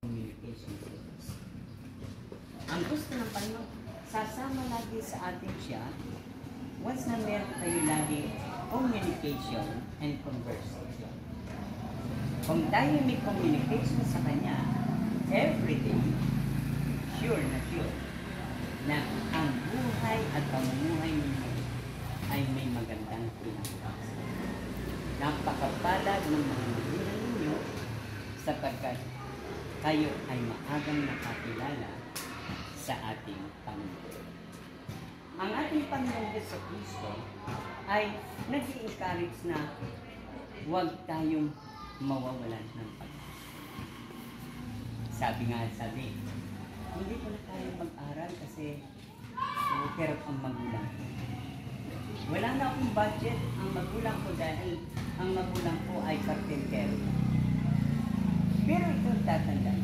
communication skills. Ang gusto ng Panginoon, sasama lagi sa atin siya once na meron tayo lagi communication and conversation. Kung tayo may communication sa Kanya, everyday, sure na ang buhay at pamumuhay ninyo ay may magandang kinabukasan. Napakapalad ng mga magulang ninyo sapagkat kayo ay maagang nakakilala sa ating Panginoon. Ang ating Panginoon Jesucristo ay nag-i-encourage na huwag tayong mawawalan ng pag-asa. Sabi, hindi ko na tayo mag-aral kasi hirap ang magulang ko. Wala na akong budget ang magulang ko dahil ang magulang ko ay carpentero. Pero ito tatandaan,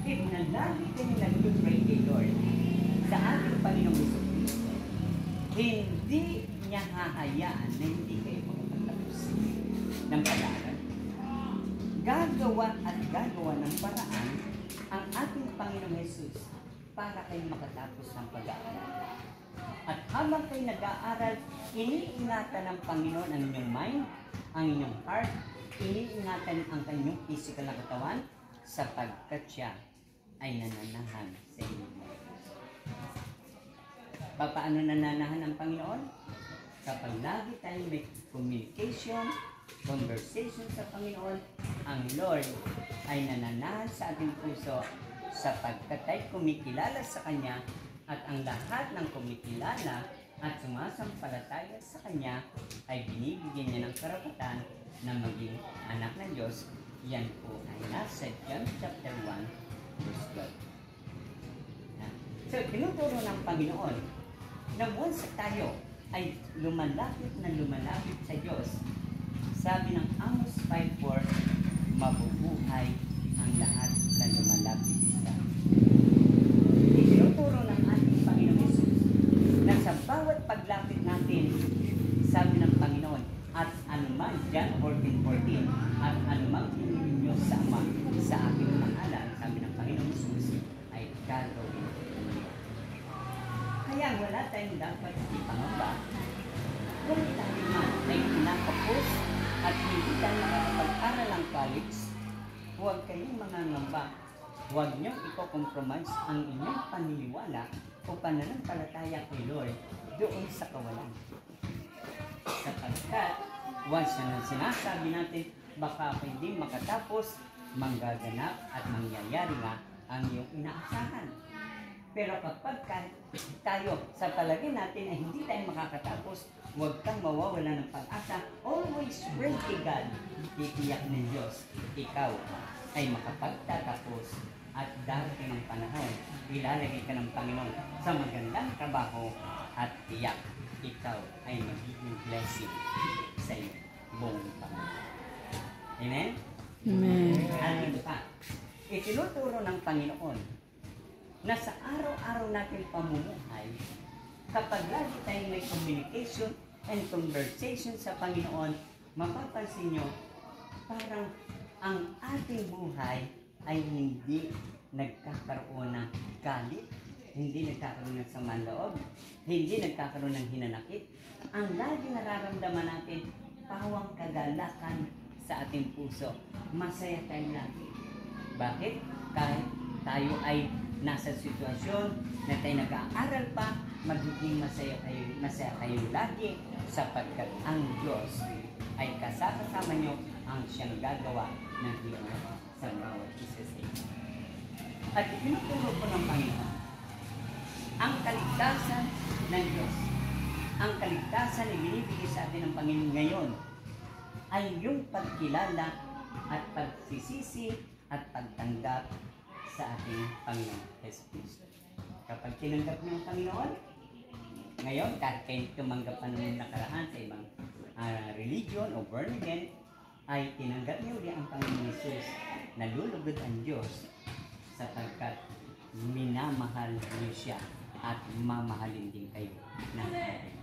if na lagi kayo nag-pray kay Lord sa ating Panginoong Jesucristo, hindi niya hahayaan na hindi kayo makapagtapos ng pag-aaral. Gagawa ng paraan ang ating Panginoong Jesus para kayo makatapos ng pag-aaral. At habang kayo nag-aaral, iniingatan ng Panginoon ang inyong mind, ang inyong heart, iniingatan ang kanyang physical na katawan sapagkat siya ay nananahan sa inyong mga puso. Paano nananahan ang Panginoon? Kapag lagi tayo may communication, conversation sa Panginoon, ang Lord ay nananahan sa ating puso sapagkat tayo kumikilala sa Kanya at ang lahat ng kumikilala at sumasampalataya sa Kanya ay binibigyan niya ng karapatan na maging anak ng Diyos. Yan po ay nasa John chapter 1 verse 12. So, tinuturo ng Panginoon na once tayo ay lumalapit sa Diyos, sabi ng Amos 5:4, mabubuhay ang lahat na lumalapit sa tinuturo ng ating Panginoon Jesus na sa bawat paglapit natin, sabi ng Panginoon, at anuman, John 14:14, at anuman ninyo sa Ama, sa aking pangalan, sabi ng Panginoon Jesus, ay gagawin ko. Kaya wala tayong dapat ipangamba. Kung tayo man ay pinakapos at hindi tayo nakakapag-aral ng college, huwag kayong mangangamba. Huwag niyong iko-compromise ang inyong paniniwala o pananampalataya kay Lord doon sa kawalan. Sapagkat, once na sinasabi natin, baka ako hindi makatapos, manggaganap at mangyayari nga ang iyong inaasahan. Pero kapag tayo sa palagay natin ay hindi tayo makakatapos, huwag kang mawawala ng pag-asa. Always pray to God. Titiyak ng Diyos, ikaw ay makapagtatapos at darating ang panahon, ilalagay ka ng Panginoon sa magandang trabaho at tiyak ikaw ay magiging blessing sa iyo buong Panginoon. Amen? Amen. Ano pa? Itinuturo ng Panginoon na sa araw-araw natin pamumuhay, kapag lagi tayong may communication and conversation sa Panginoon, mapapansin nyo, parang ang ating buhay ay hindi nagkakaroon ng galit, hindi nagkakaroon ng samang loob, hindi nagkakaroon ng hinanakit. Ang lagi nararamdaman natin, pawang kagalakan sa ating puso. Masaya tayo lagi. Bakit? Kahit tayo ay nasa sitwasyon na tayo nag-aaral pa, magiging masaya kayo lagi sapagkat ang Diyos ay kasama nyo ang siyang gagawa ng iyong sa bawat isa sa inyo. At itinuturo ko ng Panginoon ang kaligtasan ng Diyos. Ang kaligtasan na binibigay sa atin ng Panginoon ngayon ay yung pagkilala at pagsisisi at pagtanggap sa ating Panginoon Jesus. Kapag tinanggap niyo ang Panginoon, ngayon kahit kayo tumanggap pa ng nakaraan sa ibang religion o born again, ay tinanggap niyo rin ang Panginoon Jesus. Nalulugod ang Diyos sapagkat minamahal niyo siya at mamahalin din kayo ng